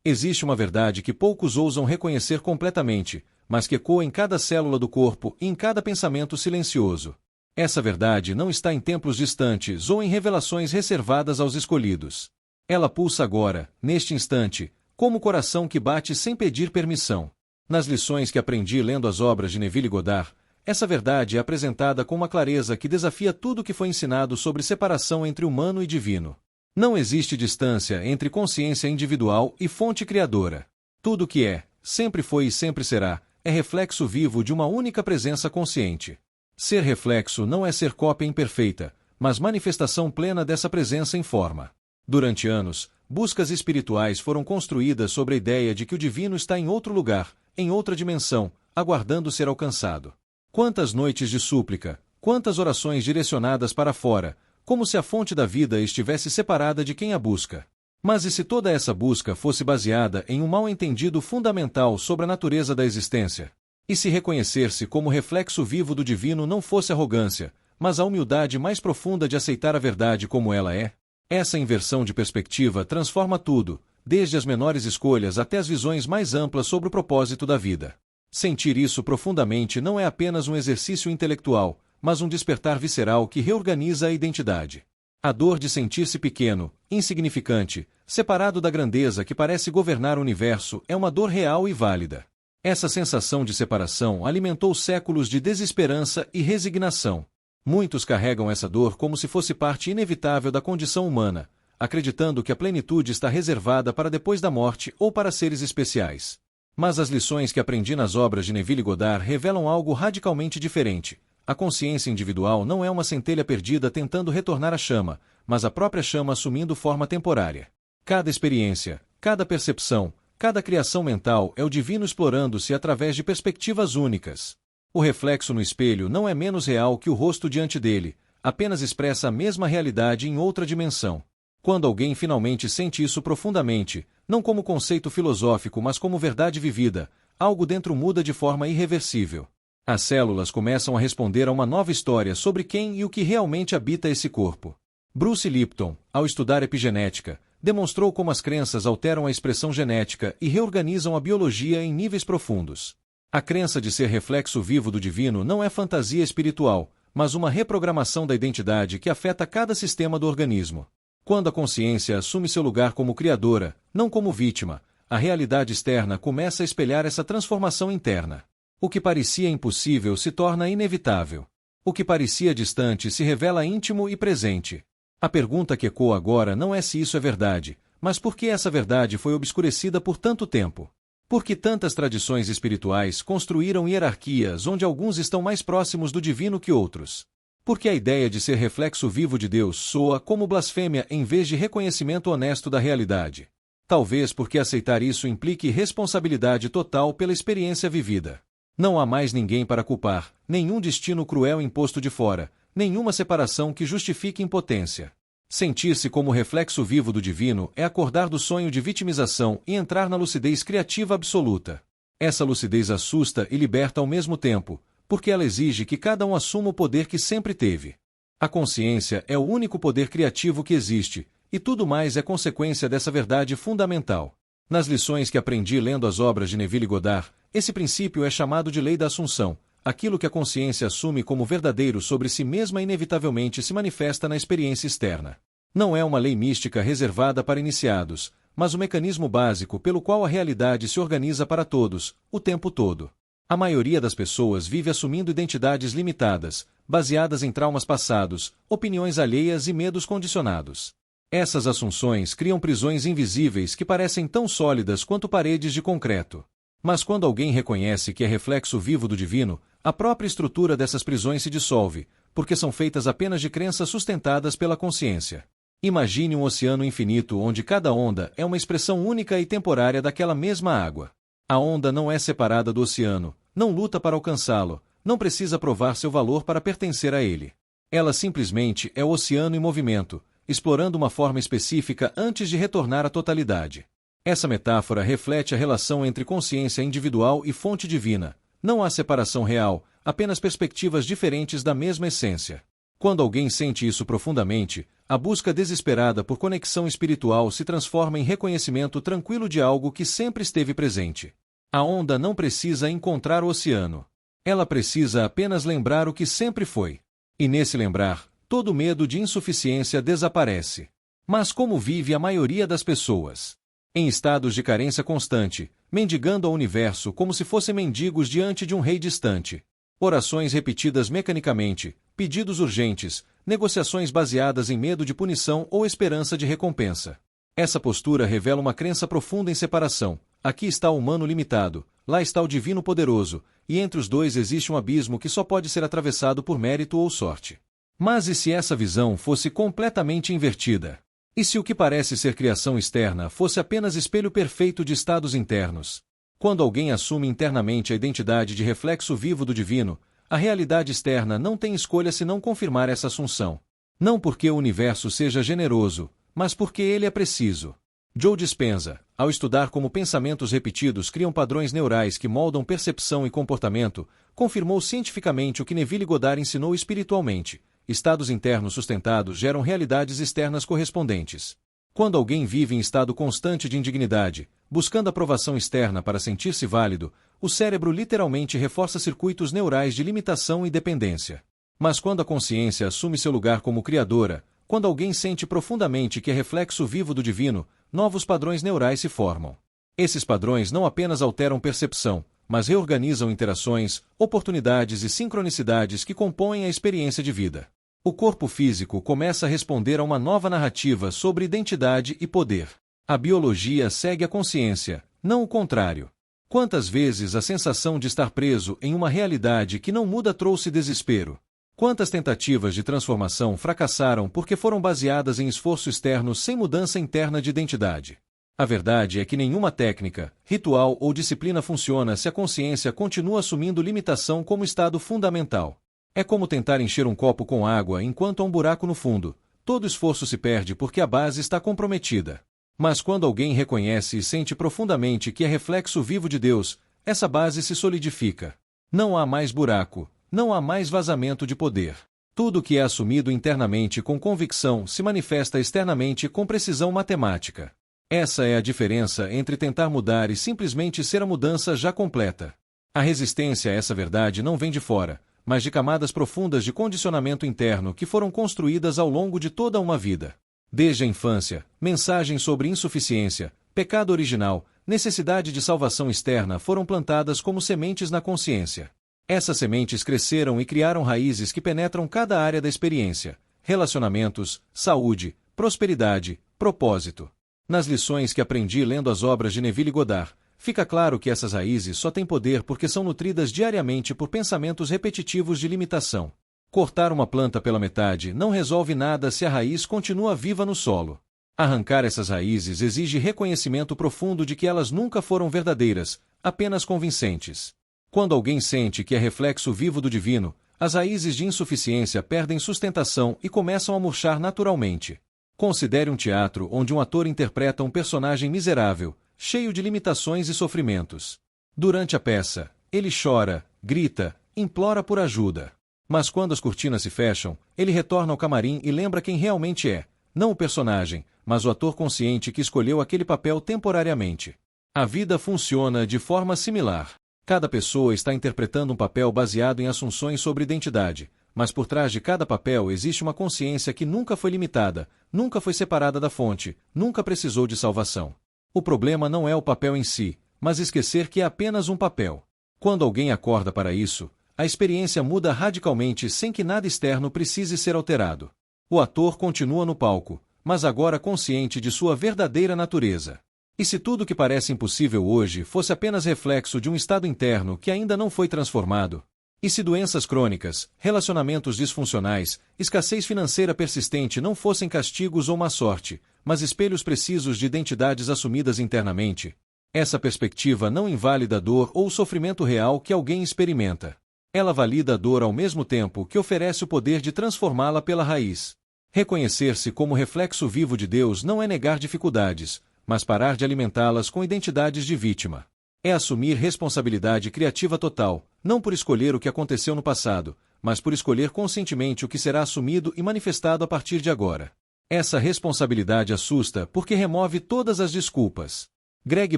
Existe uma verdade que poucos ousam reconhecer completamente, mas que ecoa em cada célula do corpo e em cada pensamento silencioso. Essa verdade não está em templos distantes ou em revelações reservadas aos escolhidos. Ela pulsa agora, neste instante, como o coração que bate sem pedir permissão. Nas lições que aprendi lendo as obras de Neville Goddard, essa verdade é apresentada com uma clareza que desafia tudo o que foi ensinado sobre separação entre humano e divino. Não existe distância entre consciência individual e fonte criadora. Tudo o que é, sempre foi e sempre será, é reflexo vivo de uma única presença consciente. Ser reflexo não é ser cópia imperfeita, mas manifestação plena dessa presença em forma. Durante anos, buscas espirituais foram construídas sobre a ideia de que o divino está em outro lugar, em outra dimensão, aguardando ser alcançado. Quantas noites de súplica, quantas orações direcionadas para fora, como se a fonte da vida estivesse separada de quem a busca. Mas e se toda essa busca fosse baseada em um mal-entendido fundamental sobre a natureza da existência? E se reconhecer-se como reflexo vivo do divino não fosse arrogância, mas a humildade mais profunda de aceitar a verdade como ela é? Essa inversão de perspectiva transforma tudo, desde as menores escolhas até as visões mais amplas sobre o propósito da vida. Sentir isso profundamente não é apenas um exercício intelectual, mas um despertar visceral que reorganiza a identidade. A dor de sentir-se pequeno, insignificante, separado da grandeza que parece governar o universo é uma dor real e válida. Essa sensação de separação alimentou séculos de desesperança e resignação. Muitos carregam essa dor como se fosse parte inevitável da condição humana, acreditando que a plenitude está reservada para depois da morte ou para seres especiais. Mas as lições que aprendi nas obras de Neville Goddard revelam algo radicalmente diferente. A consciência individual não é uma centelha perdida tentando retornar à chama, mas a própria chama assumindo forma temporária. Cada experiência, cada percepção, cada criação mental é o divino explorando-se através de perspectivas únicas. O reflexo no espelho não é menos real que o rosto diante dele, apenas expressa a mesma realidade em outra dimensão. Quando alguém finalmente sente isso profundamente, não como conceito filosófico mas como verdade vivida, algo dentro muda de forma irreversível. As células começam a responder a uma nova história sobre quem e o que realmente habita esse corpo. Bruce Lipton, ao estudar epigenética, demonstrou como as crenças alteram a expressão genética e reorganizam a biologia em níveis profundos. A crença de ser reflexo vivo do divino não é fantasia espiritual, mas uma reprogramação da identidade que afeta cada sistema do organismo. Quando a consciência assume seu lugar como criadora, não como vítima, a realidade externa começa a espelhar essa transformação interna. O que parecia impossível se torna inevitável. O que parecia distante se revela íntimo e presente. A pergunta que ecoa agora não é se isso é verdade, mas por que essa verdade foi obscurecida por tanto tempo? Por que tantas tradições espirituais construíram hierarquias onde alguns estão mais próximos do divino que outros? Porque a ideia de ser reflexo vivo de Deus soa como blasfêmia em vez de reconhecimento honesto da realidade. Talvez porque aceitar isso implique responsabilidade total pela experiência vivida. Não há mais ninguém para culpar, nenhum destino cruel imposto de fora, nenhuma separação que justifique impotência. Sentir-se como reflexo vivo do divino é acordar do sonho de vitimização e entrar na lucidez criativa absoluta. Essa lucidez assusta e liberta ao mesmo tempo, porque ela exige que cada um assuma o poder que sempre teve. A consciência é o único poder criativo que existe, e tudo mais é consequência dessa verdade fundamental. Nas lições que aprendi lendo as obras de Neville Goddard, esse princípio é chamado de lei da assunção. Aquilo que a consciência assume como verdadeiro sobre si mesma inevitavelmente se manifesta na experiência externa. Não é uma lei mística reservada para iniciados, mas o mecanismo básico pelo qual a realidade se organiza para todos, o tempo todo. A maioria das pessoas vive assumindo identidades limitadas, baseadas em traumas passados, opiniões alheias e medos condicionados. Essas assunções criam prisões invisíveis que parecem tão sólidas quanto paredes de concreto. Mas quando alguém reconhece que é reflexo vivo do divino, a própria estrutura dessas prisões se dissolve, porque são feitas apenas de crenças sustentadas pela consciência. Imagine um oceano infinito onde cada onda é uma expressão única e temporária daquela mesma água. A onda não é separada do oceano, não luta para alcançá-lo, não precisa provar seu valor para pertencer a ele. Ela simplesmente é o oceano em movimento, explorando uma forma específica antes de retornar à totalidade. Essa metáfora reflete a relação entre consciência individual e fonte divina. Não há separação real, apenas perspectivas diferentes da mesma essência. Quando alguém sente isso profundamente, A busca desesperada por conexão espiritual se transforma em reconhecimento tranquilo de algo que sempre esteve presente. A onda não precisa encontrar o oceano. Ela precisa apenas lembrar o que sempre foi. E nesse lembrar, todo medo de insuficiência desaparece. Mas como vive a maioria das pessoas? Em estados de carência constante, mendigando ao universo como se fossem mendigos diante de um rei distante. Orações repetidas mecanicamente, pedidos urgentes, negociações baseadas em medo de punição ou esperança de recompensa. Essa postura revela uma crença profunda em separação. Aqui está o humano limitado, lá está o divino poderoso, e entre os dois existe um abismo que só pode ser atravessado por mérito ou sorte. Mas e se essa visão fosse completamente invertida? E se o que parece ser criação externa fosse apenas espelho perfeito de estados internos? Quando alguém assume internamente a identidade de reflexo vivo do divino, a realidade externa não tem escolha senão confirmar essa assunção. Não porque o universo seja generoso, mas porque ele é preciso. Joe Dispenza, ao estudar como pensamentos repetidos criam padrões neurais que moldam percepção e comportamento, confirmou cientificamente o que Neville Goddard ensinou espiritualmente. Estados internos sustentados geram realidades externas correspondentes. Quando alguém vive em estado constante de indignidade, buscando aprovação externa para sentir-se válido, o cérebro literalmente reforça circuitos neurais de limitação e dependência. Mas quando a consciência assume seu lugar como criadora, quando alguém sente profundamente que é reflexo vivo do divino, novos padrões neurais se formam. Esses padrões não apenas alteram percepção, mas reorganizam interações, oportunidades e sincronicidades que compõem a experiência de vida. O corpo físico começa a responder a uma nova narrativa sobre identidade e poder. A biologia segue a consciência, não o contrário. Quantas vezes a sensação de estar preso em uma realidade que não muda trouxe desespero? Quantas tentativas de transformação fracassaram porque foram baseadas em esforço externo sem mudança interna de identidade? A verdade é que nenhuma técnica, ritual ou disciplina funciona se a consciência continua assumindo limitação como estado fundamental. É como tentar encher um copo com água enquanto há um buraco no fundo. Todo esforço se perde porque a base está comprometida. Mas quando alguém reconhece e sente profundamente que é reflexo vivo de Deus, essa base se solidifica. Não há mais buraco, não há mais vazamento de poder. Tudo que é assumido internamente com convicção se manifesta externamente com precisão matemática. Essa é a diferença entre tentar mudar e simplesmente ser a mudança já completa. A resistência a essa verdade não vem de fora, mas de camadas profundas de condicionamento interno que foram construídas ao longo de toda uma vida. Desde a infância, mensagens sobre insuficiência, pecado original, necessidade de salvação externa foram plantadas como sementes na consciência. Essas sementes cresceram e criaram raízes que penetram cada área da experiência: relacionamentos, saúde, prosperidade, propósito. Nas lições que aprendi lendo as obras de Neville Goddard, fica claro que essas raízes só têm poder porque são nutridas diariamente por pensamentos repetitivos de limitação. Cortar uma planta pela metade não resolve nada se a raiz continua viva no solo. Arrancar essas raízes exige reconhecimento profundo de que elas nunca foram verdadeiras, apenas convincentes. Quando alguém sente que é reflexo vivo do divino, as raízes de insuficiência perdem sustentação e começam a murchar naturalmente. Considere um teatro onde um ator interpreta um personagem miserável, cheio de limitações e sofrimentos. Durante a peça, ele chora, grita, implora por ajuda. Mas quando as cortinas se fecham, ele retorna ao camarim e lembra quem realmente é, não o personagem, mas o ator consciente que escolheu aquele papel temporariamente. A vida funciona de forma similar. Cada pessoa está interpretando um papel baseado em assunções sobre identidade, mas por trás de cada papel existe uma consciência que nunca foi limitada, nunca foi separada da fonte, nunca precisou de salvação. O problema não é o papel em si, mas esquecer que é apenas um papel. Quando alguém acorda para isso, a experiência muda radicalmente sem que nada externo precise ser alterado. O ator continua no palco, mas agora consciente de sua verdadeira natureza. E se tudo que parece impossível hoje fosse apenas reflexo de um estado interno que ainda não foi transformado? E se doenças crônicas, relacionamentos disfuncionais, escassez financeira persistente não fossem castigos ou má sorte, mas espelhos precisos de identidades assumidas internamente? Essa perspectiva não invalida a dor ou o sofrimento real que alguém experimenta. Ela valida a dor ao mesmo tempo que oferece o poder de transformá-la pela raiz. Reconhecer-se como reflexo vivo de Deus não é negar dificuldades, mas parar de alimentá-las com identidades de vítima. É assumir responsabilidade criativa total, não por escolher o que aconteceu no passado, mas por escolher conscientemente o que será assumido e manifestado a partir de agora. Essa responsabilidade assusta porque remove todas as desculpas. Greg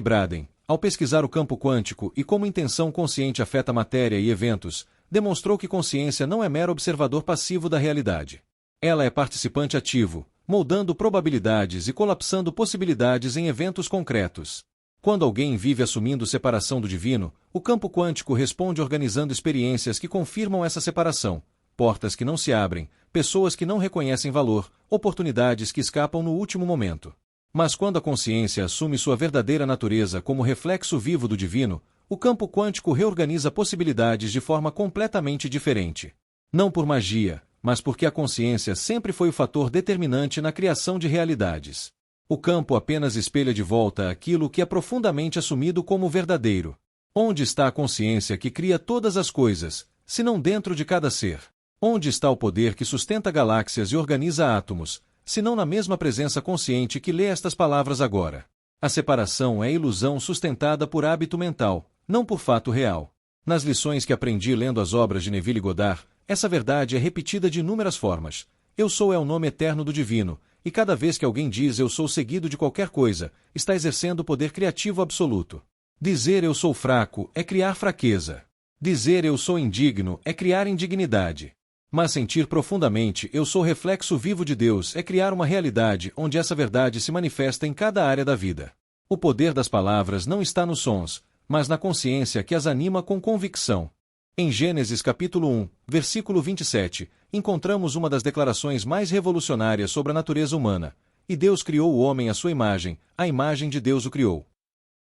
Braden, ao pesquisar o campo quântico e como intenção consciente afeta matéria e eventos, demonstrou que consciência não é mero observador passivo da realidade. Ela é participante ativo, moldando probabilidades e colapsando possibilidades em eventos concretos. Quando alguém vive assumindo separação do divino, o campo quântico responde organizando experiências que confirmam essa separação, portas que não se abrem, pessoas que não reconhecem valor, oportunidades que escapam no último momento. Mas quando a consciência assume sua verdadeira natureza como reflexo vivo do divino, o campo quântico reorganiza possibilidades de forma completamente diferente. Não por magia, mas porque a consciência sempre foi o fator determinante na criação de realidades. O campo apenas espelha de volta aquilo que é profundamente assumido como verdadeiro. Onde está a consciência que cria todas as coisas, se não dentro de cada ser? Onde está o poder que sustenta galáxias e organiza átomos, se não na mesma presença consciente que lê estas palavras agora? A separação é ilusão sustentada por hábito mental, não por fato real. Nas lições que aprendi lendo as obras de Neville Goddard, essa verdade é repetida de inúmeras formas. Eu sou é o nome eterno do divino, e cada vez que alguém diz eu sou seguido de qualquer coisa, está exercendo o poder criativo absoluto. Dizer eu sou fraco é criar fraqueza. Dizer eu sou indigno é criar indignidade. Mas sentir profundamente eu sou reflexo vivo de Deus é criar uma realidade onde essa verdade se manifesta em cada área da vida. O poder das palavras não está nos sons, mas na consciência que as anima com convicção. Em Gênesis capítulo 1, versículo 27, encontramos uma das declarações mais revolucionárias sobre a natureza humana. E Deus criou o homem à sua imagem, a imagem de Deus o criou.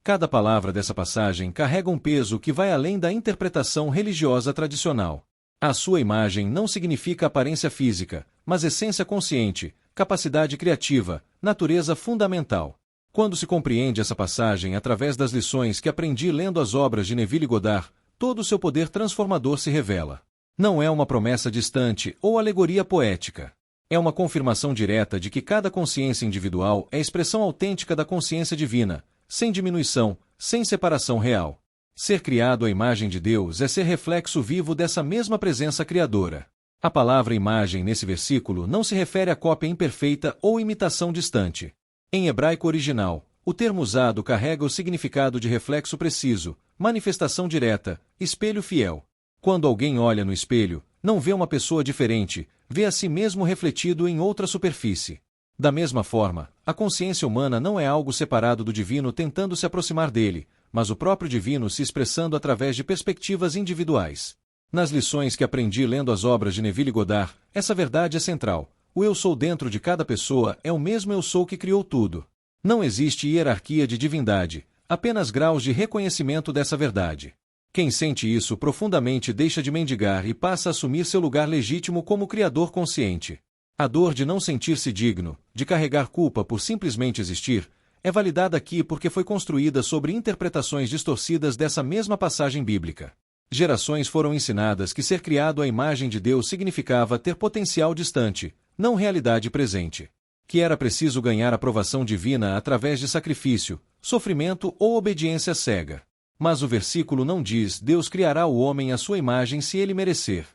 Cada palavra dessa passagem carrega um peso que vai além da interpretação religiosa tradicional. A sua imagem não significa aparência física, mas essência consciente, capacidade criativa, natureza fundamental. Quando se compreende essa passagem através das lições que aprendi lendo as obras de Neville Goddard, todo o seu poder transformador se revela. Não é uma promessa distante ou alegoria poética. É uma confirmação direta de que cada consciência individual é expressão autêntica da consciência divina, sem diminuição, sem separação real. Ser criado à imagem de Deus é ser reflexo vivo dessa mesma presença criadora. A palavra imagem nesse versículo não se refere a cópia imperfeita ou imitação distante. Em hebraico original, o termo usado carrega o significado de reflexo preciso, manifestação direta, espelho fiel. Quando alguém olha no espelho, não vê uma pessoa diferente, vê a si mesmo refletido em outra superfície. Da mesma forma, a consciência humana não é algo separado do divino tentando se aproximar dele, mas o próprio divino se expressando através de perspectivas individuais. Nas lições que aprendi lendo as obras de Neville Goddard, essa verdade é central. O eu sou dentro de cada pessoa é o mesmo eu sou que criou tudo. Não existe hierarquia de divindade, apenas graus de reconhecimento dessa verdade. Quem sente isso profundamente deixa de mendigar e passa a assumir seu lugar legítimo como criador consciente. A dor de não sentir-se digno, de carregar culpa por simplesmente existir, é validada aqui porque foi construída sobre interpretações distorcidas dessa mesma passagem bíblica. Gerações foram ensinadas que ser criado à imagem de Deus significava ter potencial distante, não realidade presente. Que era preciso ganhar aprovação divina através de sacrifício, sofrimento ou obediência cega. Mas o versículo não diz Deus criará o homem à sua imagem se ele merecer.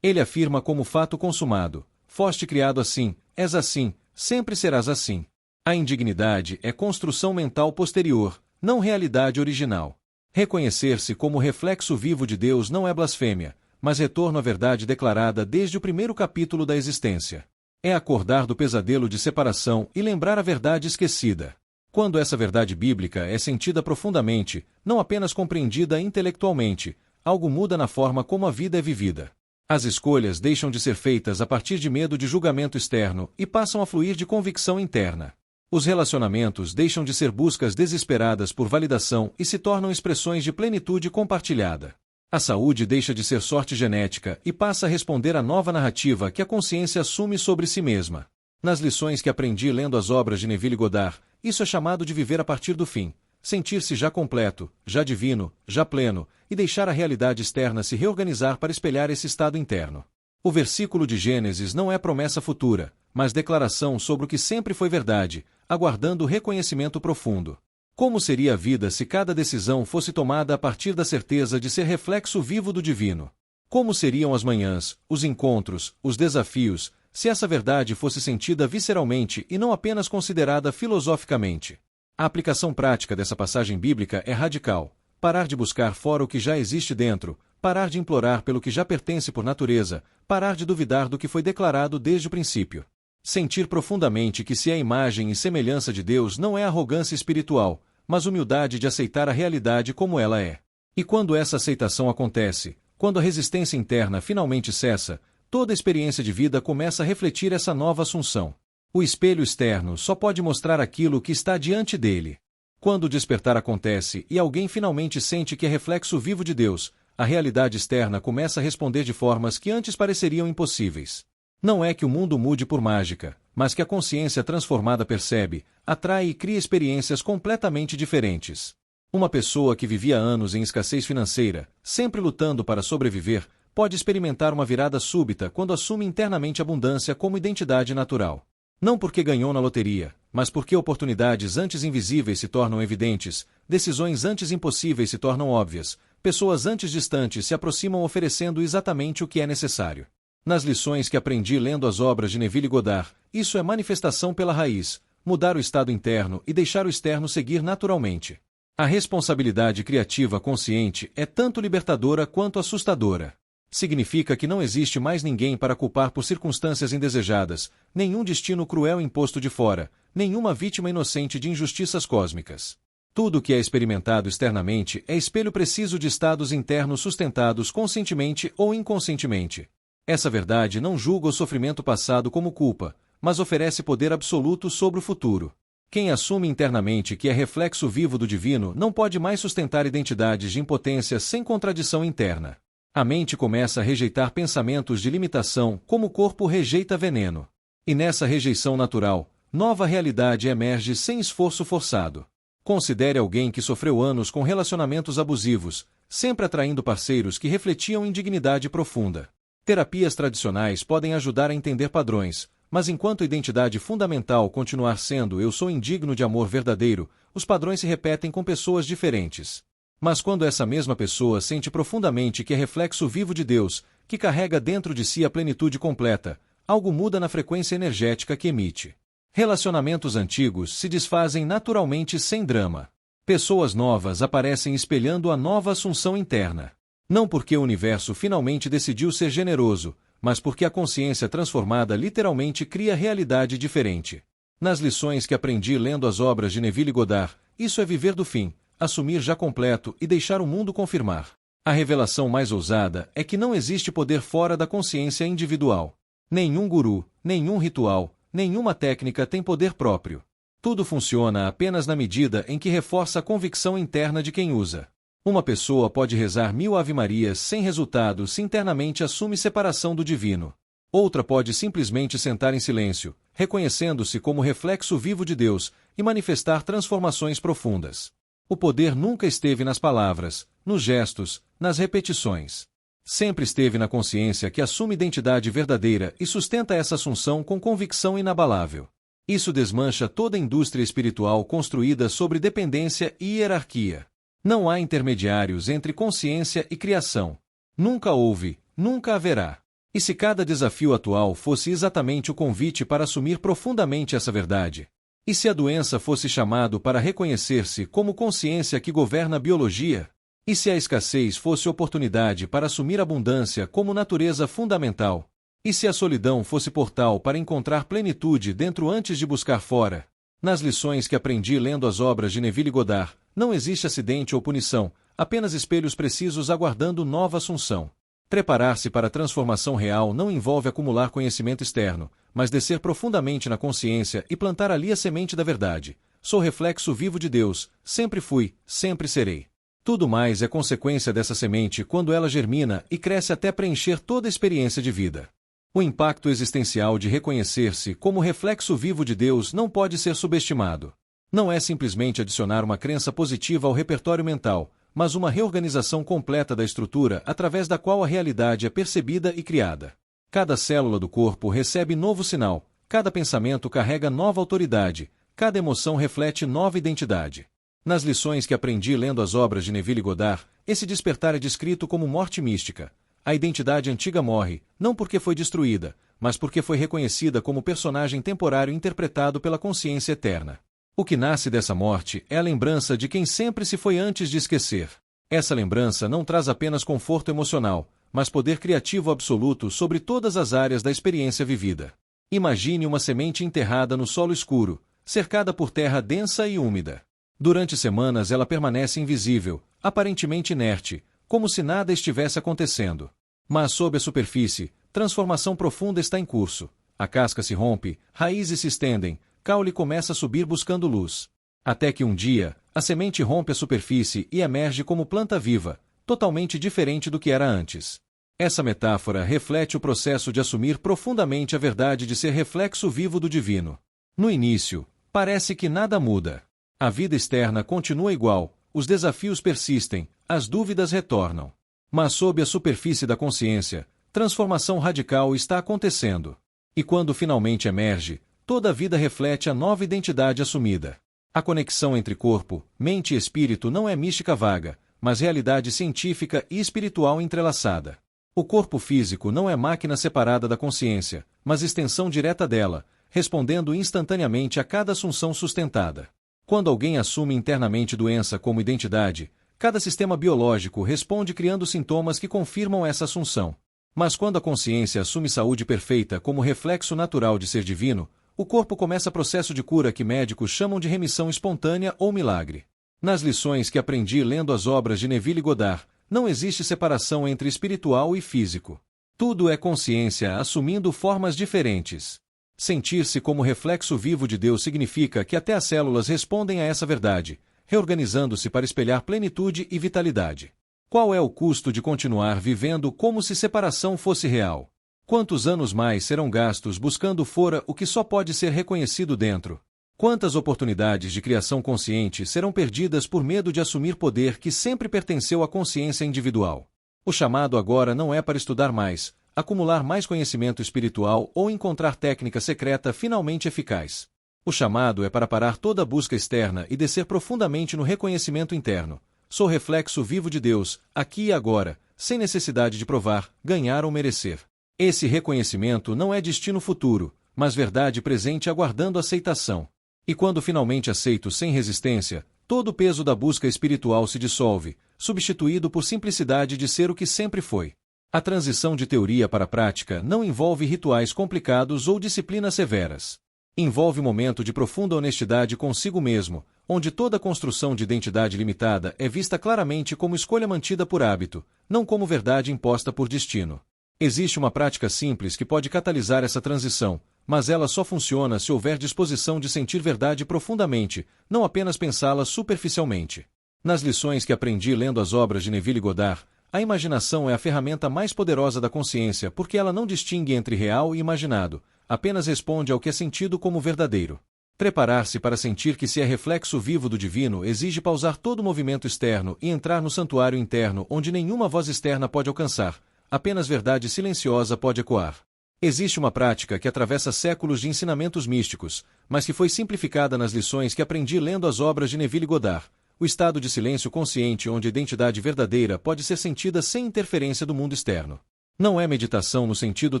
Ele afirma como fato consumado, foste criado assim, és assim, sempre serás assim. A indignidade é construção mental posterior, não realidade original. Reconhecer-se como reflexo vivo de Deus não é blasfêmia, mas retorno à verdade declarada desde o primeiro capítulo da existência. É acordar do pesadelo de separação e lembrar a verdade esquecida. Quando essa verdade bíblica é sentida profundamente, não apenas compreendida intelectualmente, algo muda na forma como a vida é vivida. As escolhas deixam de ser feitas a partir de medo de julgamento externo e passam a fluir de convicção interna. Os relacionamentos deixam de ser buscas desesperadas por validação e se tornam expressões de plenitude compartilhada. A saúde deixa de ser sorte genética e passa a responder à nova narrativa que a consciência assume sobre si mesma. Nas lições que aprendi lendo as obras de Neville Goddard, isso é chamado de viver a partir do fim, sentir-se já completo, já divino, já pleno, e deixar a realidade externa se reorganizar para espelhar esse estado interno. O versículo de Gênesis não é promessa futura, mas declaração sobre o que sempre foi verdade, aguardando reconhecimento profundo. Como seria a vida se cada decisão fosse tomada a partir da certeza de ser reflexo vivo do divino? Como seriam as manhãs, os encontros, os desafios, se essa verdade fosse sentida visceralmente e não apenas considerada filosoficamente. A aplicação prática dessa passagem bíblica é radical. Parar de buscar fora o que já existe dentro, parar de implorar pelo que já pertence por natureza, parar de duvidar do que foi declarado desde o princípio. Sentir profundamente que se é imagem e semelhança de Deus não é arrogância espiritual, mas humildade de aceitar a realidade como ela é. E quando essa aceitação acontece, quando a resistência interna finalmente cessa, toda experiência de vida começa a refletir essa nova assunção. O espelho externo só pode mostrar aquilo que está diante dele. Quando o despertar acontece e alguém finalmente sente que é reflexo vivo de Deus, a realidade externa começa a responder de formas que antes pareceriam impossíveis. Não é que o mundo mude por mágica, mas que a consciência transformada percebe, atrai e cria experiências completamente diferentes. Uma pessoa que vivia anos em escassez financeira, sempre lutando para sobreviver, pode experimentar uma virada súbita quando assume internamente abundância como identidade natural. Não porque ganhou na loteria, mas porque oportunidades antes invisíveis se tornam evidentes, decisões antes impossíveis se tornam óbvias, pessoas antes distantes se aproximam oferecendo exatamente o que é necessário. Nas lições que aprendi lendo as obras de Neville Goddard, isso é manifestação pela raiz, mudar o estado interno e deixar o externo seguir naturalmente. A responsabilidade criativa consciente é tanto libertadora quanto assustadora. Significa que não existe mais ninguém para culpar por circunstâncias indesejadas, nenhum destino cruel imposto de fora, nenhuma vítima inocente de injustiças cósmicas. Tudo o que é experimentado externamente é espelho preciso de estados internos sustentados conscientemente ou inconscientemente. Essa verdade não julga o sofrimento passado como culpa, mas oferece poder absoluto sobre o futuro. Quem assume internamente que é reflexo vivo do divino não pode mais sustentar identidades de impotência sem contradição interna. A mente começa a rejeitar pensamentos de limitação como o corpo rejeita veneno. E nessa rejeição natural, nova realidade emerge sem esforço forçado. Considere alguém que sofreu anos com relacionamentos abusivos, sempre atraindo parceiros que refletiam indignidade profunda. Terapias tradicionais podem ajudar a entender padrões, mas enquanto a identidade fundamental continuar sendo eu sou indigno de amor verdadeiro, os padrões se repetem com pessoas diferentes. Mas quando essa mesma pessoa sente profundamente que é reflexo vivo de Deus, que carrega dentro de si a plenitude completa, algo muda na frequência energética que emite. Relacionamentos antigos se desfazem naturalmente sem drama. Pessoas novas aparecem espelhando a nova assunção interna. Não porque o universo finalmente decidiu ser generoso, mas porque a consciência transformada literalmente cria realidade diferente. Nas lições que aprendi lendo as obras de Neville Goddard, isso é viver do fim, assumir já completo e deixar o mundo confirmar. A revelação mais ousada é que não existe poder fora da consciência individual. Nenhum guru, nenhum ritual, nenhuma técnica tem poder próprio. Tudo funciona apenas na medida em que reforça a convicção interna de quem usa. Uma pessoa pode rezar 1000 ave-marias sem resultado se internamente assume separação do divino. Outra pode simplesmente sentar em silêncio, reconhecendo-se como reflexo vivo de Deus, e manifestar transformações profundas. O poder nunca esteve nas palavras, nos gestos, nas repetições. Sempre esteve na consciência que assume identidade verdadeira e sustenta essa assunção com convicção inabalável. Isso desmancha toda a indústria espiritual construída sobre dependência e hierarquia. Não há intermediários entre consciência e criação. Nunca houve, nunca haverá. E se cada desafio atual fosse exatamente o convite para assumir profundamente essa verdade? E se a doença fosse chamado para reconhecer-se como consciência que governa a biologia? E se a escassez fosse oportunidade para assumir abundância como natureza fundamental? E se a solidão fosse portal para encontrar plenitude dentro antes de buscar fora? Nas lições que aprendi lendo as obras de Neville Goddard, não existe acidente ou punição, apenas espelhos precisos aguardando nova assunção. Preparar-se para a transformação real não envolve acumular conhecimento externo, mas descer profundamente na consciência e plantar ali a semente da verdade. Sou reflexo vivo de Deus, sempre fui, sempre serei. Tudo mais é consequência dessa semente quando ela germina e cresce até preencher toda a experiência de vida. O impacto existencial de reconhecer-se como reflexo vivo de Deus não pode ser subestimado. Não é simplesmente adicionar uma crença positiva ao repertório mental, mas uma reorganização completa da estrutura através da qual a realidade é percebida e criada. Cada célula do corpo recebe novo sinal, cada pensamento carrega nova autoridade, cada emoção reflete nova identidade. Nas lições que aprendi lendo as obras de Neville Goddard, esse despertar é descrito como morte mística. A identidade antiga morre, não porque foi destruída, mas porque foi reconhecida como personagem temporário interpretado pela consciência eterna. O que nasce dessa morte é a lembrança de quem sempre se foi antes de esquecer. Essa lembrança não traz apenas conforto emocional, mas poder criativo absoluto sobre todas as áreas da experiência vivida. Imagine uma semente enterrada no solo escuro, cercada por terra densa e úmida. Durante semanas ela permanece invisível, aparentemente inerte, como se nada estivesse acontecendo. Mas sob a superfície, transformação profunda está em curso. A casca se rompe, raízes se estendem, caule começa a subir buscando luz. Até que um dia, a semente rompe a superfície e emerge como planta viva, totalmente diferente do que era antes. Essa metáfora reflete o processo de assumir profundamente a verdade de ser reflexo vivo do divino. No início, parece que nada muda. A vida externa continua igual, os desafios persistem, as dúvidas retornam. Mas sob a superfície da consciência, transformação radical está acontecendo. E quando finalmente emerge, toda a vida reflete a nova identidade assumida. A conexão entre corpo, mente e espírito não é mística vaga, mas realidade científica e espiritual entrelaçada. O corpo físico não é máquina separada da consciência, mas extensão direta dela, respondendo instantaneamente a cada assunção sustentada. Quando alguém assume internamente doença como identidade, cada sistema biológico responde criando sintomas que confirmam essa assunção. Mas quando a consciência assume saúde perfeita como reflexo natural de ser divino, o corpo começa processo de cura que médicos chamam de remissão espontânea ou milagre. Nas lições que aprendi lendo as obras de Neville Goddard, não existe separação entre espiritual e físico. Tudo é consciência assumindo formas diferentes. Sentir-se como reflexo vivo de Deus significa que até as células respondem a essa verdade, reorganizando-se para espelhar plenitude e vitalidade. Qual é o custo de continuar vivendo como se separação fosse real? Quantos anos mais serão gastos buscando fora o que só pode ser reconhecido dentro? Quantas oportunidades de criação consciente serão perdidas por medo de assumir poder que sempre pertenceu à consciência individual? O chamado agora não é para estudar mais, acumular mais conhecimento espiritual ou encontrar técnica secreta finalmente eficaz. O chamado é para parar toda a busca externa e descer profundamente no reconhecimento interno. Sou reflexo vivo de Deus, aqui e agora, sem necessidade de provar, ganhar ou merecer. Esse reconhecimento não é destino futuro, mas verdade presente aguardando aceitação. E quando finalmente aceito sem resistência, todo o peso da busca espiritual se dissolve, substituído por simplicidade de ser o que sempre foi. A transição de teoria para a prática não envolve rituais complicados ou disciplinas severas. Envolve momento de profunda honestidade consigo mesmo, onde toda construção de identidade limitada é vista claramente como escolha mantida por hábito, não como verdade imposta por destino. Existe uma prática simples que pode catalisar essa transição, mas ela só funciona se houver disposição de sentir verdade profundamente, não apenas pensá-la superficialmente. Nas lições que aprendi lendo as obras de Neville Goddard, a imaginação é a ferramenta mais poderosa da consciência porque ela não distingue entre real e imaginado, apenas responde ao que é sentido como verdadeiro. Preparar-se para sentir que se é reflexo vivo do divino exige pausar todo o movimento externo e entrar no santuário interno onde nenhuma voz externa pode alcançar, apenas verdade silenciosa pode ecoar. Existe uma prática que atravessa séculos de ensinamentos místicos, mas que foi simplificada nas lições que aprendi lendo as obras de Neville Goddard, o estado de silêncio consciente onde a identidade verdadeira pode ser sentida sem interferência do mundo externo. Não é meditação no sentido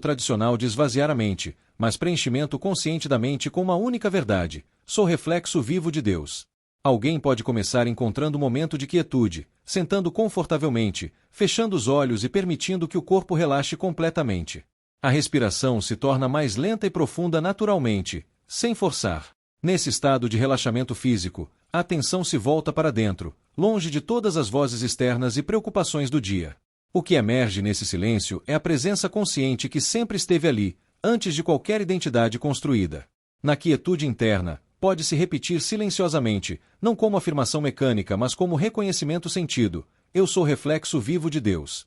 tradicional de esvaziar a mente, mas preenchimento consciente da mente com uma única verdade: sou reflexo vivo de Deus. Alguém pode começar encontrando um momento de quietude, sentando confortavelmente, fechando os olhos e permitindo que o corpo relaxe completamente. A respiração se torna mais lenta e profunda naturalmente, sem forçar. Nesse estado de relaxamento físico, a atenção se volta para dentro, longe de todas as vozes externas e preocupações do dia. O que emerge nesse silêncio é a presença consciente que sempre esteve ali, antes de qualquer identidade construída. Na quietude interna, pode-se repetir silenciosamente, não como afirmação mecânica mas como reconhecimento sentido: eu sou reflexo vivo de Deus.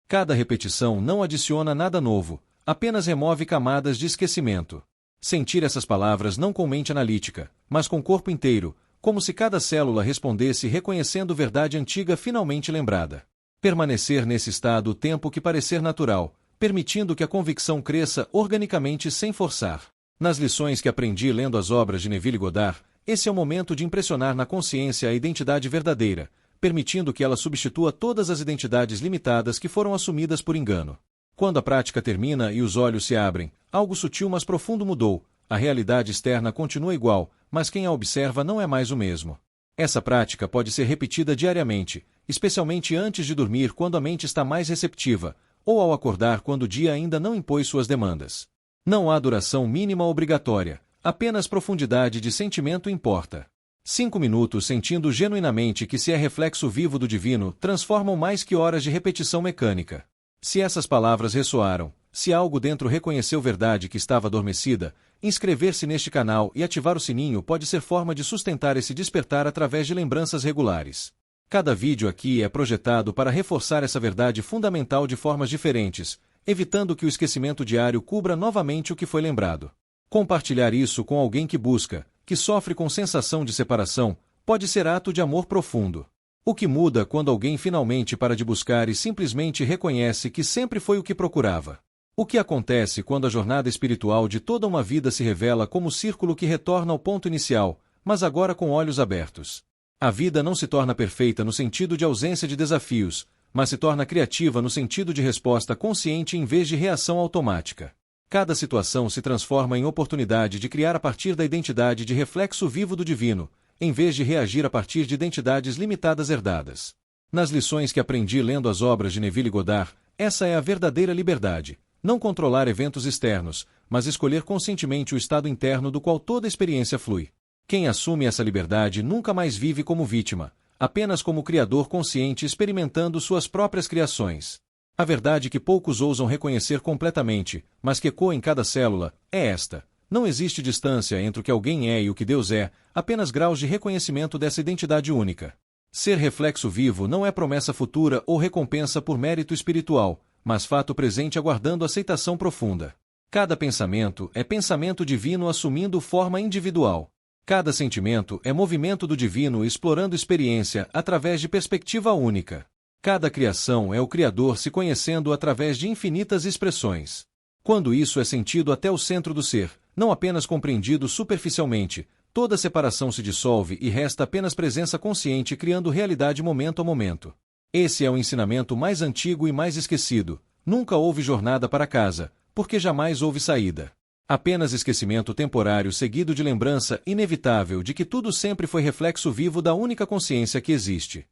Cada repetição não adiciona nada novo, apenas remove camadas de esquecimento. Sentir essas palavras não com mente analítica, mas com corpo inteiro, como se cada célula respondesse reconhecendo verdade antiga finalmente lembrada. Permanecer nesse estado o tempo que parecer natural, permitindo que a convicção cresça organicamente sem forçar. Nas lições que aprendi lendo as obras de Neville Goddard, esse é o momento de impressionar na consciência a identidade verdadeira, permitindo que ela substitua todas as identidades limitadas que foram assumidas por engano. Quando a prática termina e os olhos se abrem, algo sutil mas profundo mudou. A realidade externa continua igual, mas quem a observa não é mais o mesmo. Essa prática pode ser repetida diariamente, especialmente antes de dormir quando a mente está mais receptiva, ou ao acordar quando o dia ainda não impôs suas demandas. Não há duração mínima obrigatória, apenas profundidade de sentimento importa. 5 minutos sentindo genuinamente que se é reflexo vivo do divino transformam mais que horas de repetição mecânica. Se essas palavras ressoaram, se algo dentro reconheceu verdade que estava adormecida, inscrever-se neste canal e ativar o sininho pode ser forma de sustentar esse despertar através de lembranças regulares. Cada vídeo aqui é projetado para reforçar essa verdade fundamental de formas diferentes, evitando que o esquecimento diário cubra novamente o que foi lembrado. Compartilhar isso com alguém que busca, que sofre com sensação de separação, pode ser ato de amor profundo. O que muda quando alguém finalmente para de buscar e simplesmente reconhece que sempre foi o que procurava? O que acontece quando a jornada espiritual de toda uma vida se revela como círculo que retorna ao ponto inicial, mas agora com olhos abertos? A vida não se torna perfeita no sentido de ausência de desafios, mas se torna criativa no sentido de resposta consciente em vez de reação automática. Cada situação se transforma em oportunidade de criar a partir da identidade de reflexo vivo do divino, em vez de reagir a partir de identidades limitadas herdadas. Nas lições que aprendi lendo as obras de Neville Goddard, essa é a verdadeira liberdade. Não controlar eventos externos, mas escolher conscientemente o estado interno do qual toda experiência flui. Quem assume essa liberdade nunca mais vive como vítima, apenas como criador consciente experimentando suas próprias criações. A verdade que poucos ousam reconhecer completamente, mas que ecoa em cada célula, é esta. Não existe distância entre o que alguém é e o que Deus é, apenas graus de reconhecimento dessa identidade única. Ser reflexo vivo não é promessa futura ou recompensa por mérito espiritual, mas fato presente aguardando aceitação profunda. Cada pensamento é pensamento divino assumindo forma individual. Cada sentimento é movimento do divino explorando experiência através de perspectiva única. Cada criação é o Criador se conhecendo através de infinitas expressões. Quando isso é sentido até o centro do ser, não apenas compreendido superficialmente, toda separação se dissolve e resta apenas presença consciente criando realidade momento a momento. Esse é o ensinamento mais antigo e mais esquecido. Nunca houve jornada para casa, porque jamais houve saída. Apenas esquecimento temporário seguido de lembrança inevitável de que tudo sempre foi reflexo vivo da única consciência que existe.